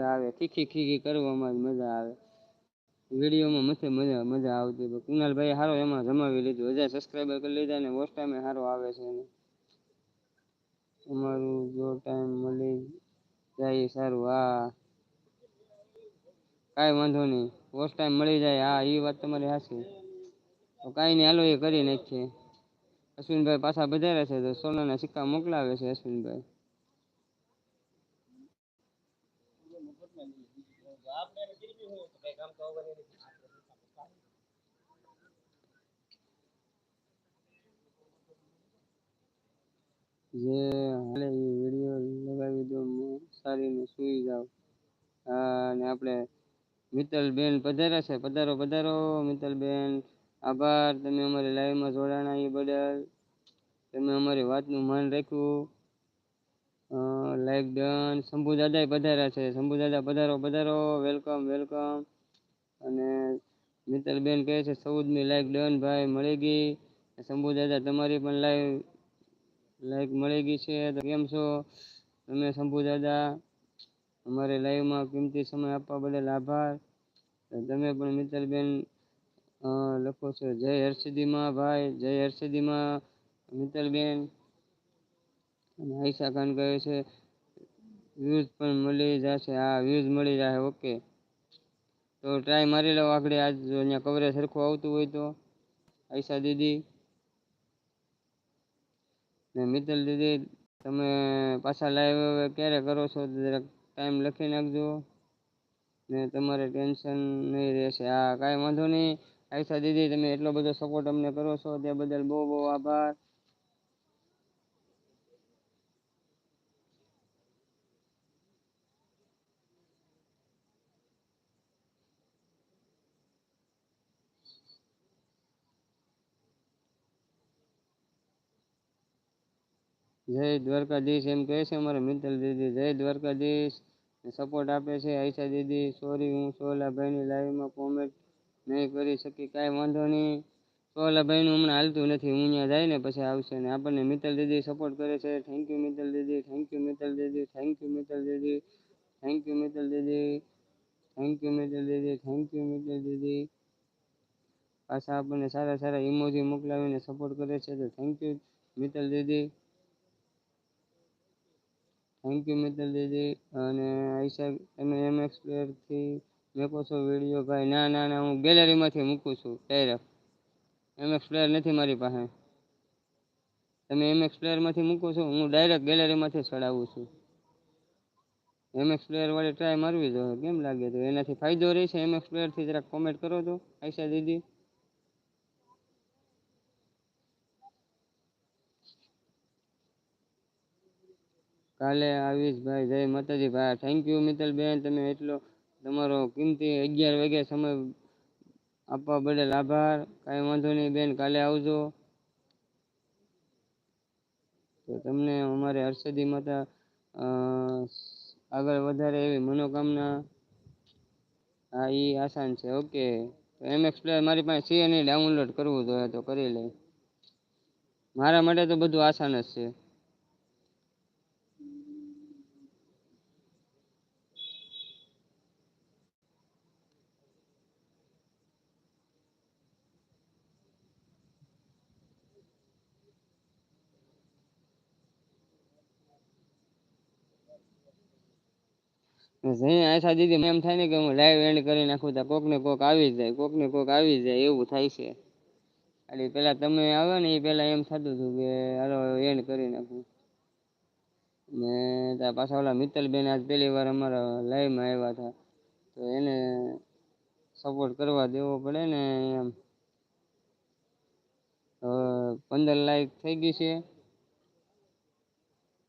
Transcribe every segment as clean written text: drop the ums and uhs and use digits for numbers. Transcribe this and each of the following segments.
આવે, ખીખી ખીખી કરવામાં જ મજા આવે. વિડીયોમાં મસ્ત મજા આવતી. કુનાલભાઈ સારો એમાં જમાવી લીધું. 1000 સબસ્ક્રાઈબર કરી લીધા ને વોચ ટાઈમ સારો આવે છે એને. તમારું જો ટાઈમ મળી જાય સારું. હા કાંઈ વાંધો નહીં, વોચ ટાઈમ મળી જાય. હા એ વાત તમારી સાચી. તો કાંઈ નહીં, હાલો એ કરી નાખીએ. અશ્વિનભાઈ પાછા બજારે છે તો સોનાના સિક્કા મોકલાવે છે અશ્વિનભાઈ. જે હાલે એ વિડીયો લગાવી દો, હું સારીને સૂઈ જાઉં. હા અને આપણે મિત્તલબેન પધાર્યા છે. પધારો પધારો મિત્તલબેન. આભાર તમે અમારી લાઈવમાં જોડાણા એ બદલ. તમે અમારી વાતનું માન રાખ્યું. Like done. શંભુ દાદા પધાર્યા છે. શંભુ દાદા પધારો પધારો. Welcome welcome. અને મિત્તલબેન કહે છે 14મી લાઈક ડન ભાઈ મળી ગઈ. શંભુ દાદા તમારી પણ લાઈક મળી ગઈ છે. તો કેમ છો તમે શંભુ દાદા? અમારે લાઈવમાં કિંમતી સમય આપવા બદલ આભાર. તમે પણ મિત્તલબેન લખો છો જય હર્ષદીમાં ભાઈ, જય હર્ષદીમાં મિત્તલબેન. અને આયશા ખાન કહે છે વ્યૂઝ પણ મળી જશે. હા વ્યૂઝ મળી જશે. ઓકે તો ટ્રાય મારી લો આગળ. આજ અહીંયા કવરેજ સરખું આવતું હોય તો. આયશા દીદી ને મિત્તલ દીદી તમે પાછા લાઈવ ક્યારે કરો છો જરાક ટાઈમ લખી નાખજો ને તમારે ટેન્શન નહીં રહેશે. હા કાંઈ વાંધો નહીં. આયશા દીદી તમે એટલો બધો સપોર્ટ અમને કરો છો તે બદલ બહુ બહુ આભાર. જય દ્વારકાધીશ એમ કહે છે અમારે મિત્તલ દીદી. જય દ્વારકાધીશ સપોર્ટ આપે છે આયશા દીદી. સોરી હું સોલાભાઈની લાઈવમાં કોમેન્ટ નહીં કરી શકી. કાંઈ વાંધો નહીં. સોલાભાઈનું હમણાં હાલતું નથી. હું ત્યાં જાય ને પછી આવશે ને આપણને મિત્તલ દીદી સપોર્ટ કરે છે. થેન્ક યુ મિત્તલ દીદી. થેન્ક યુ મિત્તલ દીદી. થેન્ક યુ મિત્તલ દીદી. થેન્ક યુ મિત્તલ દીદી. થેન્ક યુ મિત્તલ દીદી. થેન્ક યુ મિત્તલ દીદી. પાછા આપણને સારા સારા ઇમોજી મોકલાવીને સપોર્ટ કરે છે તો થેન્ક યુ મિત્તલ દીદી. થેન્ક યુ મિત્તલ દીદી. અને આયશા તમે એમએક્સ પ્લેયરથી મેકો છો વિડીયો ભાઈ? ના ના ના, હું ગેલેરીમાંથી મૂકું છું ડાયરેક્ટ. એમએક્સ પ્લેયર નથી મારી પાસે. તમે એમએક્સ પ્લેયરમાંથી મૂકો છો? હું ડાયરેક્ટ ગેલેરીમાંથી ચડાવું છું. એમએક્સ પ્લેયર વાળી ટ્રાય મારવી જોઈએ કેમ લાગે તો એનાથી ફાયદો રહેશે. એમએક્સ પ્લેયરથી જરાક કોમેન્ટ કરો તો આયશા દીદી. કાલે આવીશ ભાઈ. જય માતાજી ભાઈ. Thank you મિત્તલબેન. તમે એટલો તમારો કિંમતી 11 વાગે સમય આપવા બદલ આભાર. કાંઈ વાંધો નહીં બેન, કાલે આવજો. તો તમને અમારે હર્ષદી માતા આગળ વધારે એવી મનોકામના. હા એ આસાન છે. ઓકે તો એમએક્સ પ્લેયર મારી પાસે છે નહીં, ડાઉનલોડ કરવું જોઈએ તો કરી લે. મારા માટે તો બધું આસાન જ છે. આયશા દીદી એમ થાય ને કે હું લાઈવ એન્ડ કરી નાખું તો કોક ને કોક આવી જાય, કોક ને કોક આવી જાય એવું થાય છે. એટલે પેલા તમે આવ્યો ને એ પેલા એમ થતું હતું કે હાલો એન્ડ કરી નાખું. ને ત્યાં પાછા ઓલા મિત્તલબેન આજ પહેલી વાર અમારા લાઈવમાં આવ્યા હતા તો એને સપોર્ટ કરવા દેવો પડે ને એમ. 15 લાઈક થઈ ગઈ છે.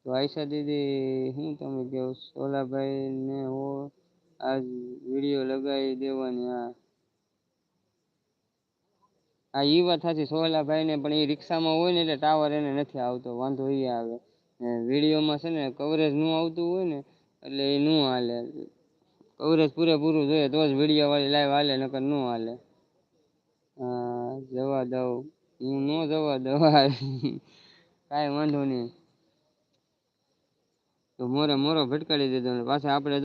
તો આયશા દીદી હું તમે કહો સોલાભાઈને હો આજ વિડીયો લગાવી દેવાની. હા એ વાત સાચી. સોલાભાઈને પણ એ રિક્ષામાં હોય ને એટલે ટાવર એને નથી આવતો, વાંધો એ આવે. વિડીયોમાં છે ને કવરેજ ન આવતું હોય ને એટલે એ ન હાલે. કવરેજ પૂરેપૂરું જોઈએ તો જ વિડીયો વાળી લાઈવ હાલે, નકર ન હાલે. જવા દઉં હું ન જવા દઉં. કાંઈ વાંધો નહીં. તો મોરે મોરો ભટકાડી દીધો ને પાછા આપણે